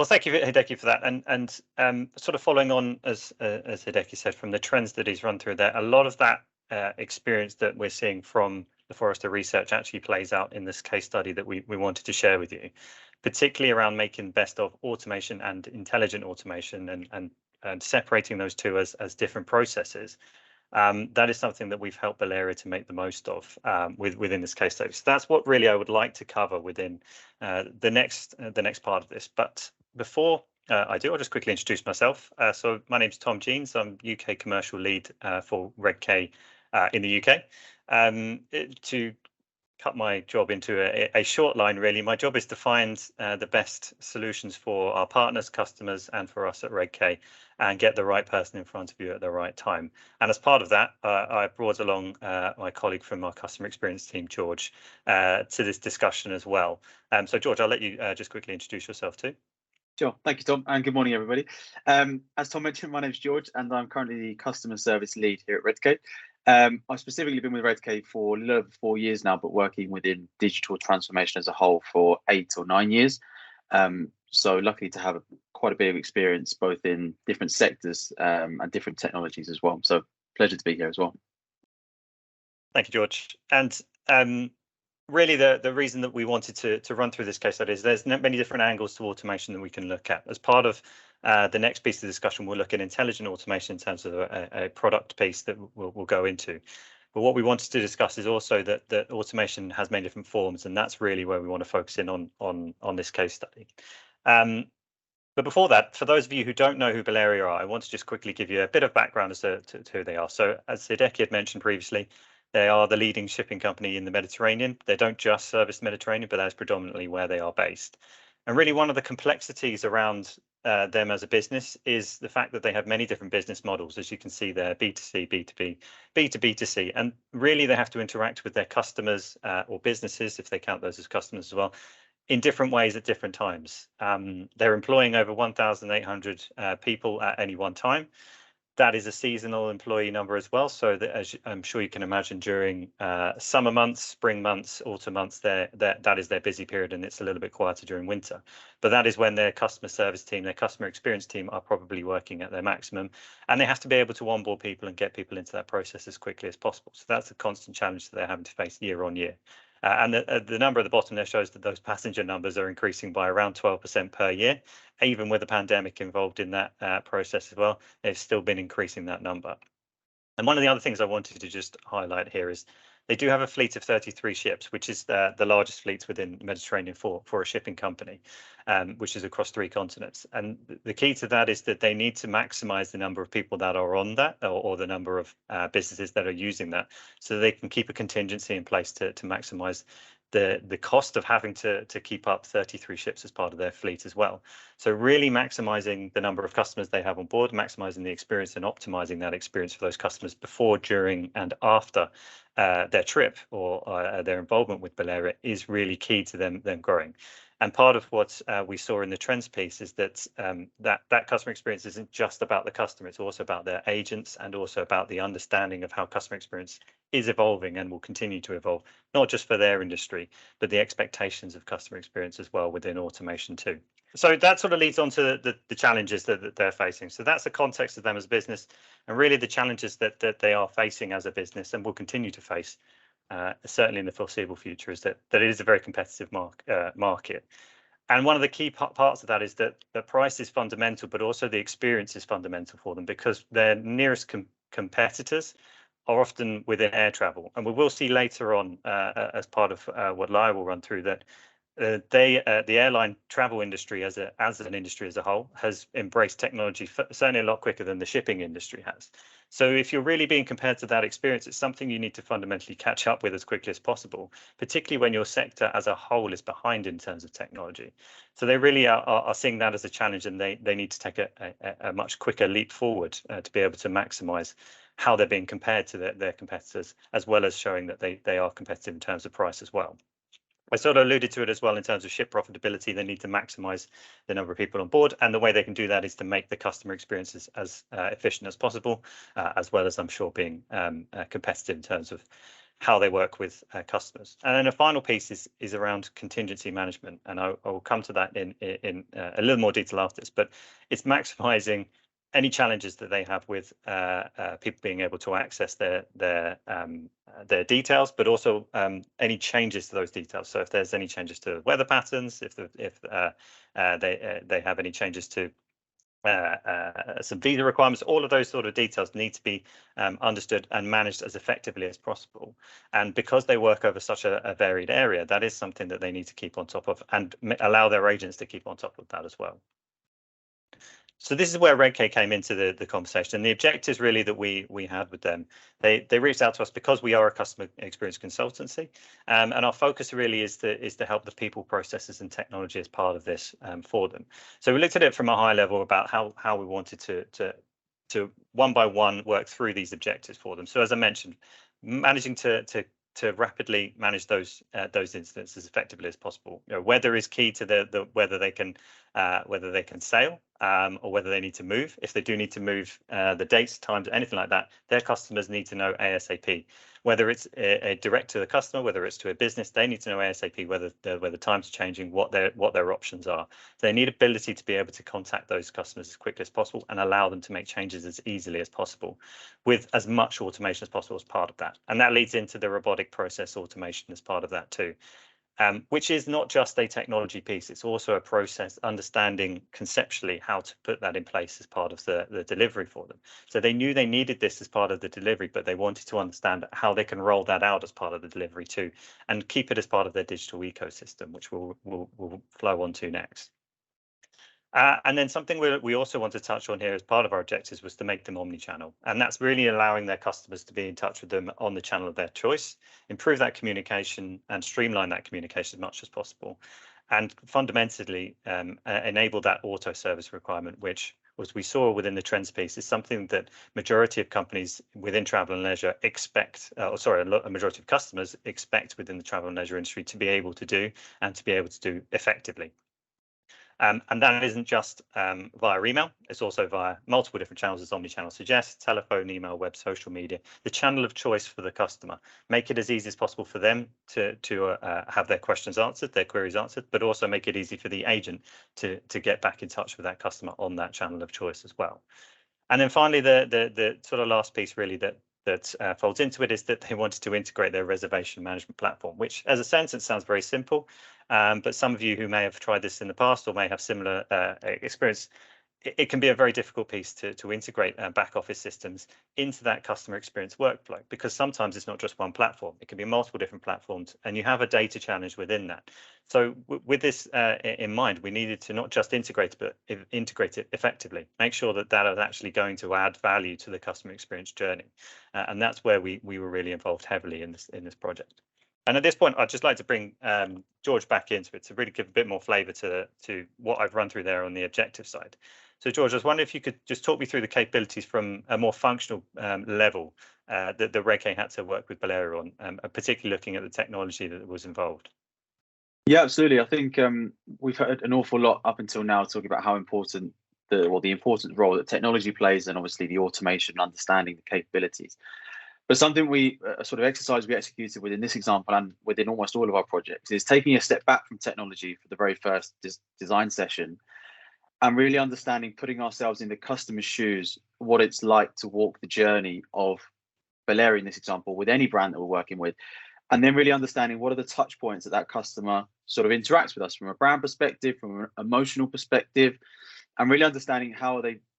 Well, thank you, Hideki, for that. And sort of following on, as Hideki said, from the trends that he's run through there, a lot of that experience that we're seeing from the Forrester research actually plays out in this case study that we wanted to share with you, particularly around making best of automation and intelligent automation and separating those two as different processes. That is something that we've helped Baleària to make the most of within this case study. So that's what really I would like to cover within the next part of this. But before I do, I'll just quickly introduce myself. So my name is Tom Jeans. I'm UK commercial lead for redk in the UK. To cut my job into a short line, really, my job is to find the best solutions for our partners, customers, and for us at redk, and get the right person in front of you at the right time. And as part of that, I brought along my colleague from our customer experience team, George, to this discussion as well. So George, I'll let you just quickly introduce yourself too. Sure. Thank you, Tom, and good morning, everybody. As Tom mentioned, my name is George, and I'm currently the customer service lead here at redk. I've specifically been with redk for a little over 4 years now, but working within digital transformation as a whole for 8 or 9 years. So lucky to have quite a bit of experience both in different sectors and different technologies as well. So pleasure to be here as well. Thank you, George. And really, the reason that we wanted to run through this case study is there's many different angles to automation that we can look at. As part of the next piece of the discussion, we'll look at intelligent automation in terms of a product piece that we'll go into. But what we wanted to discuss is also that automation has many different forms, and that's really where we want to focus in on this case study. But before that, for those of you who don't know who Baleària are, I want to just quickly give you a bit of background as to who they are. So as Hideki had mentioned previously, they are the leading shipping company in the Mediterranean. They don't just service the Mediterranean, but that's predominantly where they are based. And really one of the complexities around them as a business is the fact that they have many different business models, as you can see there, B2C, B2B, B2B2C. And really they have to interact with their customers or businesses, if they count those as customers as well, in different ways at different times. They're employing over 1,800 people at any one time. That is a seasonal employee number as well. So that, as I'm sure you can imagine, during summer months, spring months, autumn months, that is their busy period, and it's a little bit quieter during winter. But that is when their customer service team, their customer experience team are probably working at their maximum, and they have to be able to onboard people and get people into that process as quickly as possible. So that's a constant challenge that they're having to face year on year. And the number at the bottom there shows that those passenger numbers are increasing by around 12% per year. Even with the pandemic involved in that process as well, they've still been increasing that number. And one of the other things I wanted to just highlight here is they do have a fleet of 33 ships, which is the largest fleet within the Mediterranean for a shipping company, which is across 3 continents. And the key to that is that they need to maximize the number of people that are on that, or the number of businesses that are using that, so they can keep a contingency in place to maximize the cost of having to keep up 33 ships as part of their fleet as well. So really maximizing the number of customers they have on board, maximizing the experience and optimizing that experience for those customers before, during, and after their trip or their involvement with Baleària is really key to them growing. And part of what we saw in the trends piece is that that customer experience isn't just about the customer, it's also about their agents and also about the understanding of how customer experience is evolving and will continue to evolve, not just for their industry, but the expectations of customer experience as well within automation too. So that sort of leads on to the challenges that they're facing. So that's the context of them as a business, and really the challenges that they are facing as a business and will continue to face, certainly in the foreseeable future, is that it is a very competitive market. And one of the key parts of that is that the price is fundamental, but also the experience is fundamental for them, because their nearest competitors are often within air travel. And we will see later on, as part of what Lia will run through, that the airline travel industry as an industry as a whole has embraced technology certainly a lot quicker than the shipping industry has. So if you're really being compared to that experience, it's something you need to fundamentally catch up with as quickly as possible, particularly when your sector as a whole is behind in terms of technology. So they really are seeing that as a challenge, and they need to take a much quicker leap forward to be able to maximize how they're being compared to their competitors, as well as showing that they are competitive in terms of price as well. I sort of alluded to it as well in terms of ship profitability. They need to maximize the number of people on board, and the way they can do that is to make the customer experiences as efficient as possible, as well as, I'm sure, being competitive in terms of how they work with customers. And then a final piece is around contingency management, and I will come to that in a little more detail after this. But it's maximizing any challenges that they have with people being able to access their details, but also any changes to those details. So if there's any changes to weather patterns, if they have any changes to some visa requirements, all of those sort of details need to be understood and managed as effectively as possible. And because they work over such a varied area, that is something that they need to keep on top of and allow their agents to keep on top of that as well. So this is where redk came into the conversation, and the objectives really that we had with them. They reached out to us because we are a customer experience consultancy, and our focus really is to help the people, processes, and technology as part of this for them. So we looked at it from a high level about how we wanted to one by one work through these objectives for them. So as I mentioned, managing to rapidly manage those incidents as effectively as possible. Weather is key to whether they can sail or whether they need to move. If they do need to move, the dates, times, anything like that, their customers need to know ASAP. Whether it's a direct to the customer, whether it's to a business, they need to know ASAP whether the times are changing, what their options are. They need ability to be able to contact those customers as quickly as possible and allow them to make changes as easily as possible, with as much automation as possible as part of that. And that leads into the robotic process automation as part of that too. Which is not just a technology piece, it's also a process, understanding conceptually how to put that in place as part of the delivery for them. So they knew they needed this as part of the delivery, but they wanted to understand how they can roll that out as part of the delivery too, and keep it as part of their digital ecosystem, which we'll flow on to next. And then something we also want to touch on here as part of our objectives was to make them omni-channel. And that's really allowing their customers to be in touch with them on the channel of their choice, improve that communication and streamline that communication as much as possible. And fundamentally enable that auto service requirement, which, as we saw within the trends piece, is something that majority of companies within travel and leisure expect, a majority of customers expect within the travel and leisure industry to be able to do and to be able to do effectively. And that isn't just via email, it's also via multiple different channels, as omnichannel suggests: telephone, email, web, social media, the channel of choice for the customer. Make it as easy as possible for them to have their questions answered, their queries answered, but also make it easy for the agent to get back in touch with that customer on that channel of choice as well. And then finally, the sort of last piece really that folds into it is that they wanted to integrate their reservation management platform, which as a sentence sounds very simple, but some of you who may have tried this in the past or may have similar experience, it can be a very difficult piece to integrate back office systems into that customer experience workflow, because sometimes it's not just one platform, it can be multiple different platforms, and you have a data challenge within that. So with this in mind, we needed to not just integrate, but integrate it effectively, make sure that that is actually going to add value to the customer experience journey. And that's where we were really involved heavily in this project. And at this point, I'd just like to bring George back into it to really give a bit more flavour to what I've run through there on the objective side. So George, I was wondering if you could just talk me through the capabilities from a more functional level that the redk had to work with Baleària on, particularly looking at the technology that was involved. Yeah, absolutely. I think we've heard an awful lot up until now talking about how important the important role that technology plays, and obviously the automation and understanding the capabilities. But something a sort of exercise we executed within this example and within almost all of our projects is taking a step back from technology for the very first design session, and really understanding, putting ourselves in the customer's shoes, what it's like to walk the journey of Baleària in this example with any brand that we're working with, and then really understanding what are the touch points that customer sort of interacts with us from a brand perspective, from an emotional perspective, and really understanding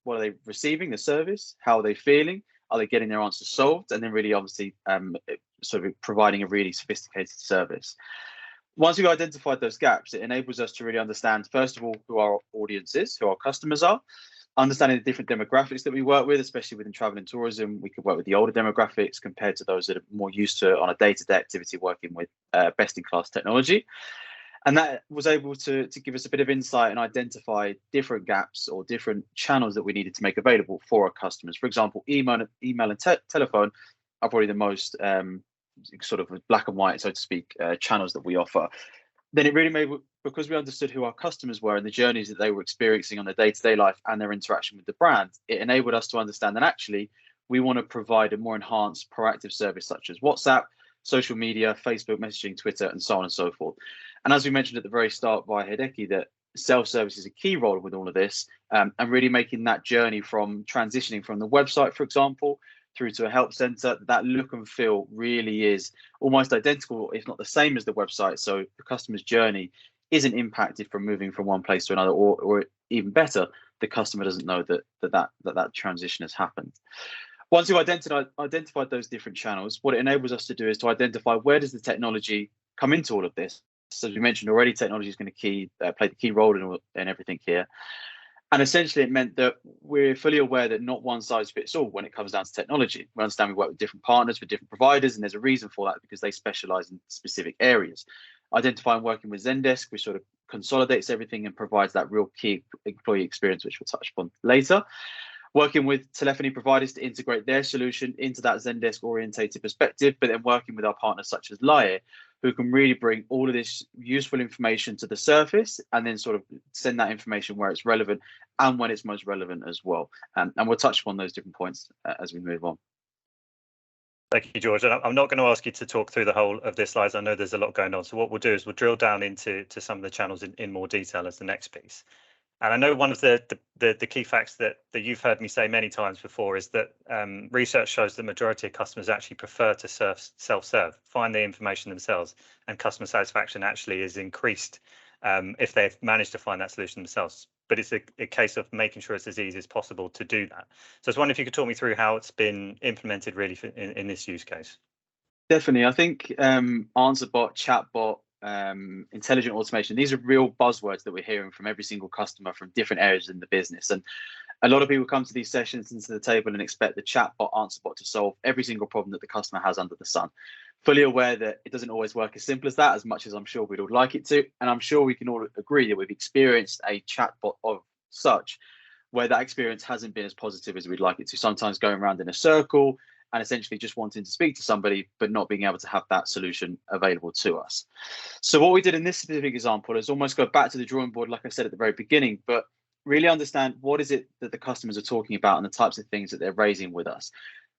what are they receiving the service, how are they feeling, are they getting their answers solved, and then really obviously sort of providing a really sophisticated service. Once we've identified those gaps, it enables us to really understand, first of all, who our audience is, who our customers are, understanding the different demographics that we work with, especially within travel and tourism. We could work with the older demographics compared to those that are more used to, on a day-to-day activity, working with best-in-class technology. And that was able to give us a bit of insight and identify different gaps or different channels that we needed to make available for our customers. For example, email and telephone are probably the most sort of black and white, so to speak, channels that we offer. Then it really made, because we understood who our customers were and the journeys that they were experiencing on their day-to-day life and their interaction with the brand, it enabled us to understand that actually we want to provide a more enhanced proactive service such as WhatsApp, social media, Facebook messaging, Twitter, and so on and so forth. And as we mentioned at the very start by Hideki, that self-service is a key role with all of this, and really making that journey from transitioning from the website, for example, through to a help center. That look and feel really is almost identical, if not the same as the website. So the customer's journey isn't impacted from moving from one place to another, or even better, the customer doesn't know that transition has happened. Once you've identified those different channels, what it enables us to do is to identify where does the technology come into all of this. So as we mentioned already, technology is going to play the key role in everything here. And essentially, it meant that we're fully aware that not one size fits all when it comes down to technology. We understand we work with different partners, with different providers, and there's a reason for that because they specialize in specific areas. Identifying working with Zendesk, which sort of consolidates everything and provides that real key employee experience, which we'll touch upon later. Working with telephony providers to integrate their solution into that Zendesk orientated perspective, but then working with our partners such as Laie, who can really bring all of this useful information to the surface and then sort of send that information where it's relevant and when it's most relevant as well. And we'll touch upon those different points as we move on. Thank you, George. And I'm not going to ask you to talk through the whole of this slides. I know there's a lot going on. So what we'll do is we'll drill down into some of the channels in more detail as the next piece. And I know one of the key facts that you've heard me say many times before is that research shows the majority of customers actually prefer to self-serve, find the information themselves, and customer satisfaction actually is increased if they've managed to find that solution themselves. But it's a case of making sure it's as easy as possible to do that. So I was wondering if you could talk me through how it's been implemented really in this use case. Definitely. I think AnswerBot, chatbot, intelligent automation, these are real buzzwords that we're hearing from every single customer from different areas in the business. And a lot of people come to these sessions and to the table and expect the chatbot, AnswerBot to solve every single problem that the customer has under the sun. Fully aware that it doesn't always work as simple as that, as much as I'm sure we'd all like it to. And I'm sure we can all agree that we've experienced a chatbot of such where that experience hasn't been as positive as we'd like it to, sometimes going around in a circle and essentially just wanting to speak to somebody, but not being able to have that solution available to us. So what we did in this specific example is almost go back to the drawing board, like I said at the very beginning, but really understand what is it that the customers are talking about and the types of things that they're raising with us.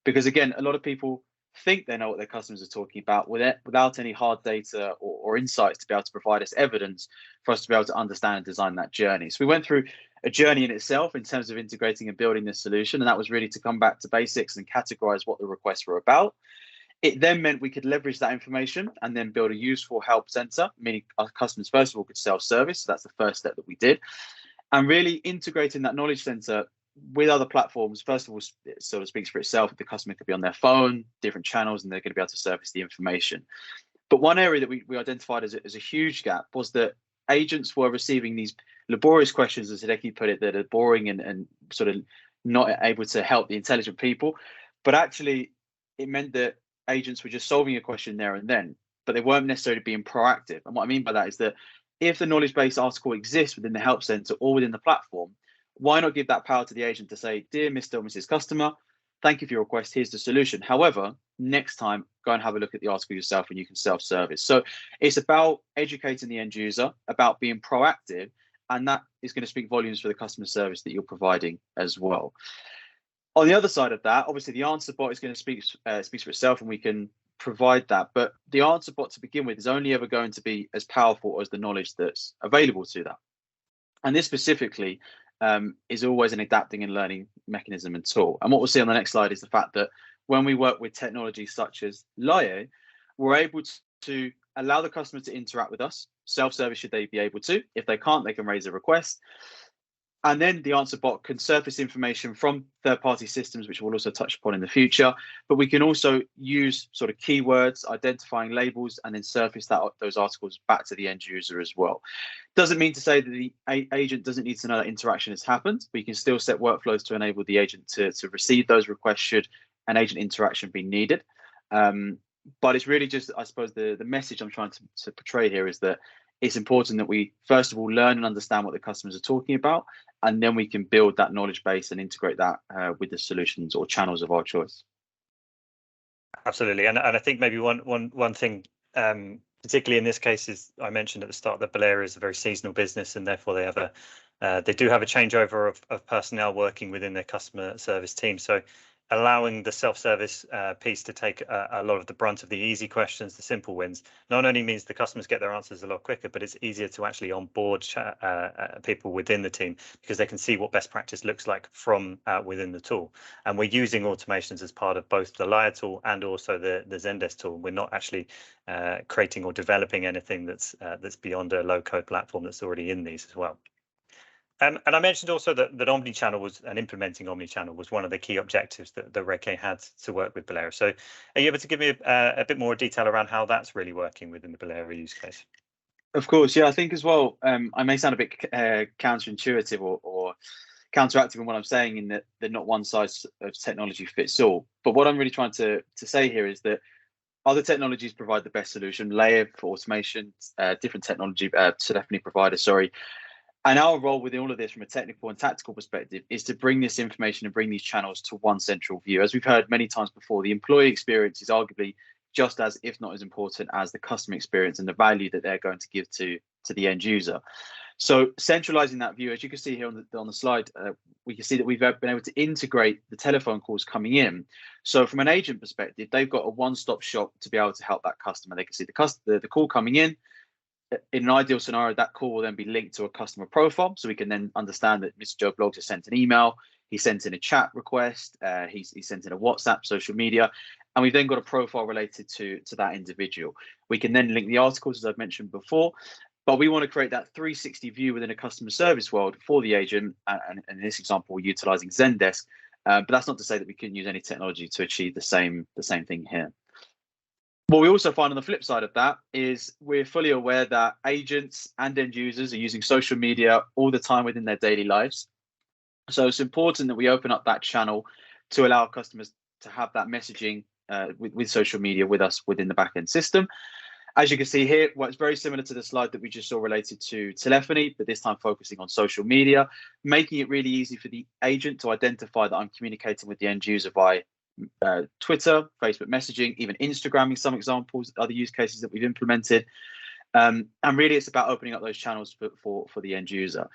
Because again, a lot of people think they know what their customers are talking about without any hard data or insights to be able to provide us evidence for us to be able to understand and design that journey. So we went through a journey in itself in terms of integrating and building this solution, and that was really to come back to basics and categorize what the requests were about. It then meant we could leverage that information and then build a useful help center, meaning our customers first of all could self-service. So that's the first step that we did, and really integrating that knowledge center with other platforms. First of all, it sort of speaks for itself. The customer could be on their phone, different channels, and they're going to be able to service the information. But one area that we identified as a huge gap was that agents were receiving these laborious questions, as Hideki put it, that are boring and sort of not able to help the intelligent people. But actually, it meant that agents were just solving a question there and then, but they weren't necessarily being proactive. And what I mean by that is that if the knowledge-based article exists within the help center or within the platform, why not give that power to the agent to say, dear Mr. or Mrs. Customer, thank you for your request. Here's the solution. However, next time, go and have a look at the article yourself and you can self-service. So it's about educating the end user, about being proactive, and that is going to speak volumes for the customer service that you're providing as well. On the other side of that, obviously the answer bot is going to speak for itself, and we can provide that. But the answer bot to begin with is only ever going to be as powerful as the knowledge that's available to that. And this specifically is always an adapting and learning mechanism and tool. And what we'll see on the next slide is the fact that when we work with technology such as Laie, we're able to allow the customer to interact with us, self-service should they be able to. If they can't, they can raise a request. And then the answer bot can surface information from third-party systems, which we'll also touch upon in the future. But we can also use sort of keywords, identifying labels, and then surface those articles back to the end user as well. Doesn't mean to say that the agent doesn't need to know that interaction has happened. We can still set workflows to enable the agent to receive those requests should an agent interaction be needed. But it's really just, I suppose, the message I'm trying to portray here is that it's important that we, first of all, learn and understand what the customers are talking about, and then we can build that knowledge base and integrate that with the solutions or channels of our choice. Absolutely. And I think maybe one thing, particularly in this case, is I mentioned at the start that Baleària is a very seasonal business, and therefore they have they do have a changeover of personnel working within their customer service team. So allowing the self-service piece to take a lot of the brunt of the easy questions, the simple wins, not only means the customers get their answers a lot quicker, but it's easier to actually onboard people within the team because they can see what best practice looks like from within the tool. And we're using automations as part of both the Lyre tool and also the Zendesk tool. We're not actually creating or developing anything that's beyond a low-code platform that's already in these as well. And I mentioned also that omnichannel was, and implementing omnichannel was one of the key objectives that redk had to work with Baleària. So are you able to give me a bit more detail around how that's really working within the Baleària use case? Of course, yeah, I think as well, I may sound a bit counterintuitive or counteractive in what I'm saying, in that not one size of technology fits all. But what I'm really trying to say here is that other technologies provide the best solution. Lyre for automation, different technology, telephony providers, sorry. And our role within all of this from a technical and tactical perspective is to bring this information and bring these channels to one central view. As we've heard many times before, the employee experience is arguably just as, if not as important as the customer experience and the value that they're going to give to the end user. So centralizing that view, as you can see here on the slide, we can see that we've been able to integrate the telephone calls coming in. So from an agent perspective, they've got a one-stop shop to be able to help that customer. They can see the call coming in. In an ideal scenario, that call will then be linked to a customer profile, so we can then understand that Mr. Joe Bloggs has sent an email, he sent in a chat request, he sent in a WhatsApp, social media, and we've then got a profile related to that individual. We can then link the articles, as I've mentioned before, but we want to create that 360 view within a customer service world for the agent, and in this example, we're utilizing Zendesk, but that's not to say that we couldn't use any technology to achieve the same thing here. What we also find on the flip side of that is we're fully aware that agents and end users are using social media all the time within their daily lives. So it's important that we open up that channel to allow customers to have that messaging with social media with us within the backend system. As you can see here, well, it's very similar to the slide that we just saw related to telephony, but this time focusing on social media, making it really easy for the agent to identify that I'm communicating with the end user by Twitter, Facebook messaging, even Instagramming, some examples, other use cases that we've implemented. And really it's about opening up those channels for the end user.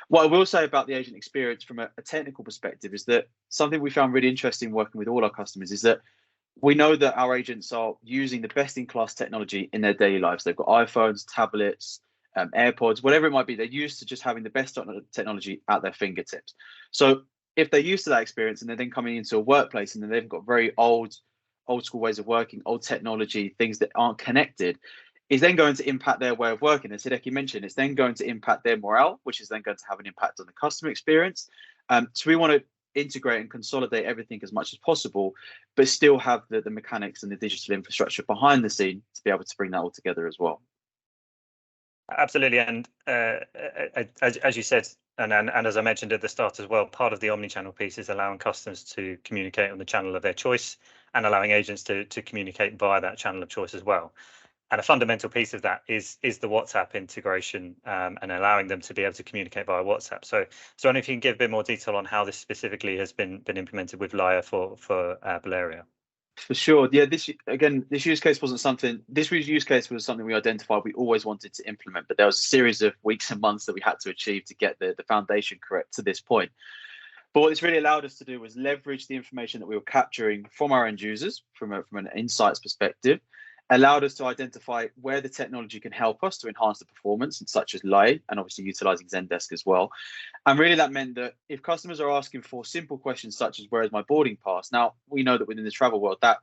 What I will say about the agent experience from a technical perspective is that something we found really interesting working with all our customers is that we know that our agents are using the best-in-class technology in their daily lives. They've got iPhones, tablets, AirPods, whatever it might be. They're used to just having the best technology at their fingertips. So if they're used to that experience and they're then coming into a workplace and then they've got very old school ways of working, old technology, things that aren't connected, is then going to impact their way of working. As Hideki mentioned, it's then going to impact their morale, which is then going to have an impact on the customer experience. So we want to integrate and consolidate everything as much as possible, but still have the mechanics and the digital infrastructure behind the scene to be able to bring that all together as well. Absolutely, and as you said, and as I mentioned at the start as well, part of the omnichannel piece is allowing customers to communicate on the channel of their choice and allowing agents to communicate via that channel of choice as well. And a fundamental piece of that is the WhatsApp integration and allowing them to be able to communicate via WhatsApp. So I don't know if you can give a bit more detail on how this specifically has been implemented with Lyre for Baleària. For sure. Yeah, this use case wasn't something, this use case was something we identified we always wanted to implement, but there was a series of weeks and months that we had to achieve to get the foundation correct to this point. But what this really allowed us to do was leverage the information that we were capturing from our end users from an insights perspective, allowed us to identify where the technology can help us to enhance the performance, such as Lyre, and obviously utilizing Zendesk as well. And really that meant that if customers are asking for simple questions such as where is my boarding pass, now we know that within the travel world that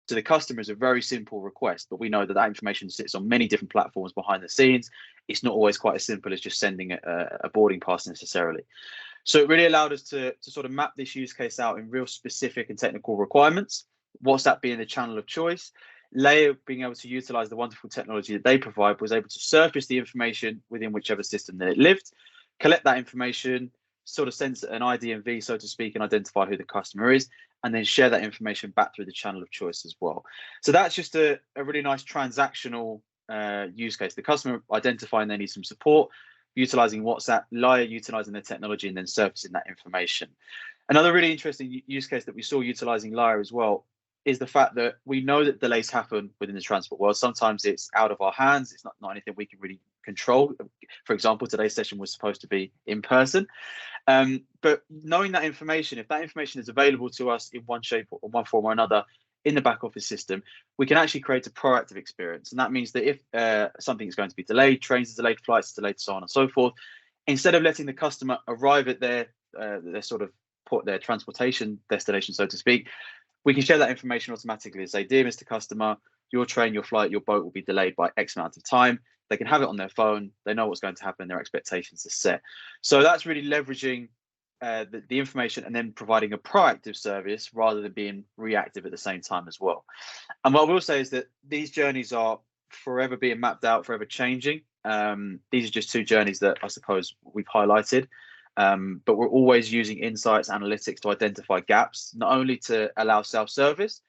to the customer is a very simple request, but we know that information sits on many different platforms behind the scenes. It's not always quite as simple as just sending a boarding pass necessarily. So it really allowed us to sort of map this use case out in real specific and technical requirements, WhatsApp being the channel of choice. Lyre being able to utilize the wonderful technology that they provide was able to surface the information within whichever system that it lived, collect that information, sort of sense an ID and V, so to speak, and identify who the customer is, and then share that information back through the channel of choice as well. So that's just a really nice transactional use case. The customer identifying they need some support, utilizing WhatsApp, Lyre utilizing their technology, and then surfacing that information. Another really interesting use case that we saw utilizing Lyre as well is the fact that we know that delays happen within the transport world. Sometimes it's out of our hands. It's not anything we can really control. For example, today's session was supposed to be in person. But knowing that information, if that information is available to us in one shape or one form or another in the back office system, we can actually create a proactive experience. And that means that if something is going to be delayed, trains are delayed, flights are delayed, so on and so forth, instead of letting the customer arrive at their sort of their transportation destination, so to speak, we can share that information automatically and say, dear Mr. Customer, your train, your flight, your boat will be delayed by X amount of time. They can have it on their phone. They know what's going to happen. Their expectations are set. So that's really leveraging the information and then providing a proactive service rather than being reactive at the same time as well. And what I will say is that these journeys are forever being mapped out, forever changing. These are just two journeys that I suppose we've highlighted. But we're always using insights, analytics to identify gaps, not only to allow self-service,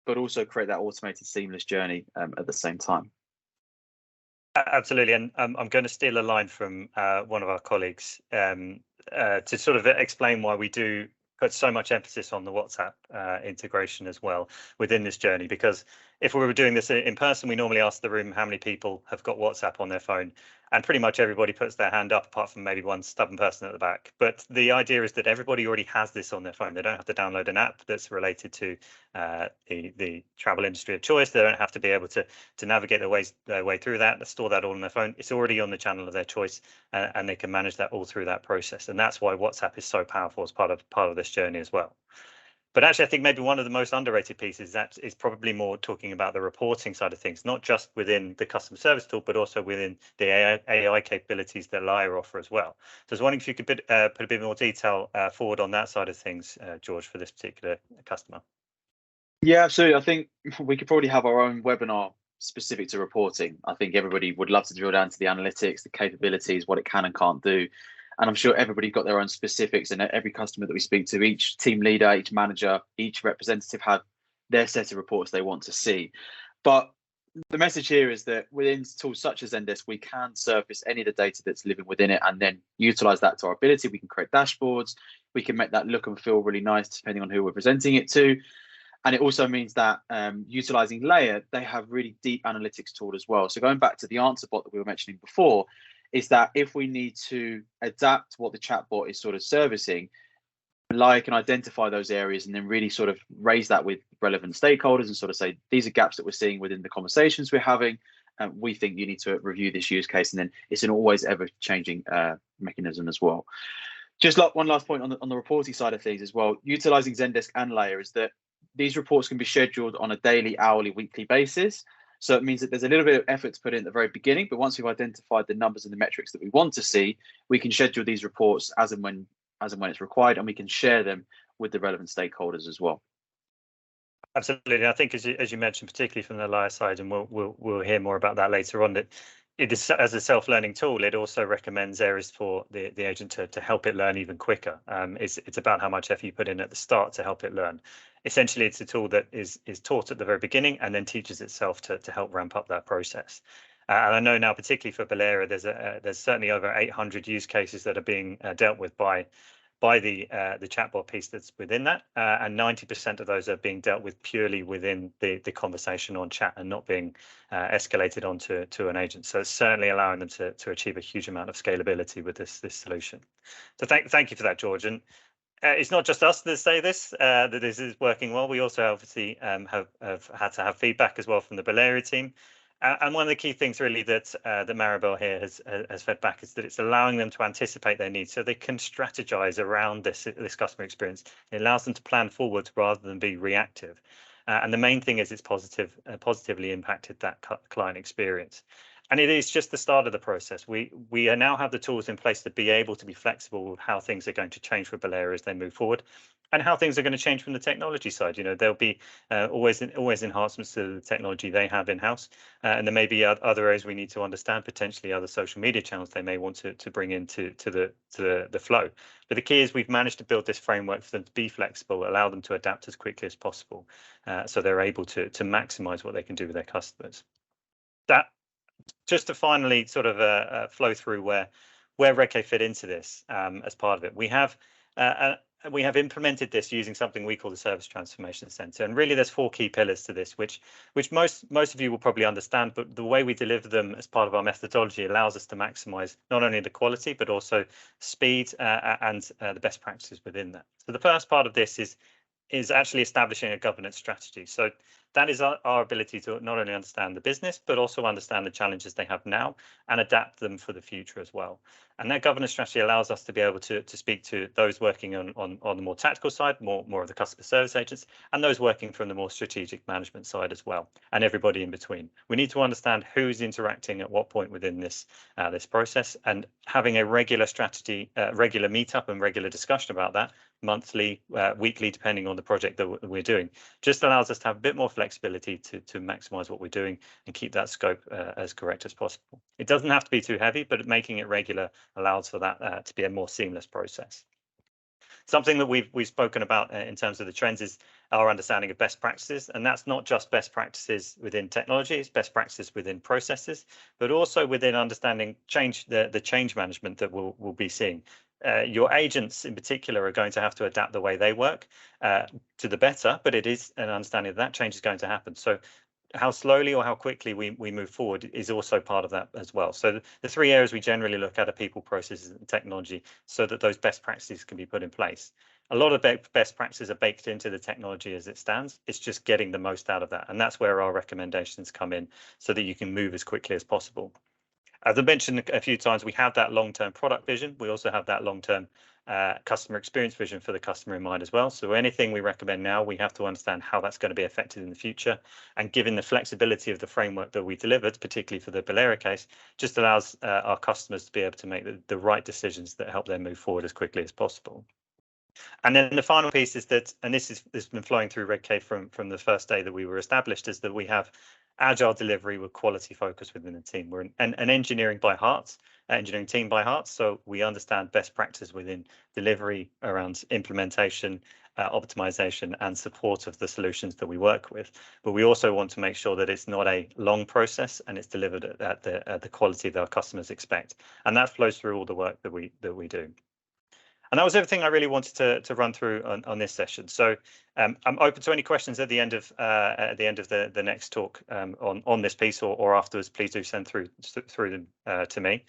but also create that automated seamless journey at the same time. Absolutely, and I'm going to steal a line from one of our colleagues to sort of explain why we do put so much emphasis on the WhatsApp integration as well within this journey. Because if we were doing this in person, we normally ask the room how many people have got WhatsApp on their phone, and pretty much everybody puts their hand up, apart from maybe one stubborn person at the back. But the idea is that everybody already has this on their phone. They don't have to download an app that's related to the travel industry of choice. They don't have to be able to navigate their way through that, store that all on their phone. It's already on the channel of their choice, and they can manage that all through that process. And that's why WhatsApp is so powerful as part of this journey as well. But actually, I think maybe one of the most underrated pieces that is probably more talking about the reporting side of things, not just within the customer service tool, but also within the AI capabilities that Baleària offer as well. So I was wondering if you could put a bit more detail forward on that side of things, George, for this particular customer. Yeah, absolutely. I think we could probably have our own webinar specific to reporting. I think everybody would love to drill down to the analytics, the capabilities, what it can and can't do. And I'm sure everybody's got their own specifics, and every customer that we speak to, each team leader, each manager, each representative have their set of reports they want to see. But the message here is that within tools such as Zendesk, we can surface any of the data that's living within it and then utilize that to our ability. We can create dashboards. We can make that look and feel really nice depending on who we're presenting it to. And it also means that utilizing Layer, they have really deep analytics tool as well. So going back to the answer bot that we were mentioning before, is that if we need to adapt what the chatbot is sort of servicing, Layer can identify those areas and then really sort of raise that with relevant stakeholders and sort of say, these are gaps that we're seeing within the conversations we're having. We think you need to review this use case. And then it's an always ever changing mechanism as well. Just like one last point on the reporting side of things as well, utilizing Zendesk and Layer is that these reports can be scheduled on a daily, hourly, weekly basis. So it means that there's a little bit of effort to put in at the very beginning, but once we've identified the numbers and the metrics that we want to see, we can schedule these reports as and when it's required, and we can share them with the relevant stakeholders as well. Absolutely, I think as you mentioned, particularly from the Layer side, and we'll hear more about that later on, that it is, as a self-learning tool, it also recommends areas for the agent to help it learn even quicker. It's about how much effort you put in at the start to help it learn. Essentially, it's a tool that is taught at the very beginning and then teaches itself to help ramp up that process. And I know now, particularly for Baleària, there's certainly over 800 use cases that are being dealt with by the chatbot piece that's within that, and 90% of those are being dealt with purely within the conversation on chat and not being escalated onto an agent. So it's certainly allowing them to achieve a huge amount of scalability with this solution. So thank you for that, George. And it's not just us that say this, that this is working well. We also obviously have had to have feedback as well from the Baleària team. And one of the key things really that Maribel here has fed back is that it's allowing them to anticipate their needs, so they can strategize around this customer experience. It allows them to plan forward rather than be reactive. And the main thing is it's positively impacted that client experience. And it is just the start of the process. We now have the tools in place to be able to be flexible with how things are going to change for Baleària as they move forward, and how things are going to change from the technology side. There'll be always enhancements to the technology they have in-house, and there may be other areas we need to understand, potentially other social media channels they may want to bring into the flow. But the key is we've managed to build this framework for them to be flexible, allow them to adapt as quickly as possible, so they're able to maximize what they can do with their customers. That just to finally sort of flow through where redk fit into this as part of it. We have we have implemented this using something we call the Service Transformation Center. And really there's 4 key pillars to this, which most of you will probably understand, but the way we deliver them as part of our methodology allows us to maximize not only the quality, but also speed and the best practices within that. So the first part of this is actually establishing a governance strategy. So that is our ability to not only understand the business, but also understand the challenges they have now and adapt them for the future as well. And that governance strategy allows us to be able to speak to those working on the more tactical side, more of the customer service agents, and those working from the more strategic management side as well, and everybody in between. We need to understand who's interacting at what point within this process, and having a regular strategy, regular meetup and regular discussion about that, monthly, weekly, depending on the project that we're doing, just allows us to have a bit more flexibility to maximize what we're doing and keep that scope as correct as possible. It doesn't have to be too heavy, but making it regular allows for that to be a more seamless process. Something that we've spoken about in terms of the trends is our understanding of best practices, and that's not just best practices within technology, it's best practices within processes, but also within understanding the change management that we'll be seeing. Your agents in particular are going to have to adapt the way they work to the better, but it is an understanding that change is going to happen. So how slowly or how quickly we move forward is also part of that as well. So the 3 areas we generally look at are people, processes, and technology, so that those best practices can be put in place. A lot of best practices are baked into the technology as it stands. It's just getting the most out of that. And that's where our recommendations come in, so that you can move as quickly as possible. As I mentioned a few times, we have that long-term product vision. We also have that long-term customer experience vision for the customer in mind as well. So anything we recommend now, we have to understand how that's going to be affected in the future. And given the flexibility of the framework that we delivered, particularly for the Baleària case, just allows our customers to be able to make the right decisions that help them move forward as quickly as possible. And then the final piece is that, and this has been flowing through redk from the first day that we were established, is that we have agile delivery with quality focus within the team. We're an engineering team by heart, so we understand best practice within delivery around implementation, optimization, and support of the solutions that we work with. But we also want to make sure that it's not a long process and it's delivered at the quality that our customers expect, and that flows through all the work that we do. And that was everything I really wanted to run through on this session. So I'm open to any questions at the end of the next talk on this piece, or afterwards. Please do send through them to me.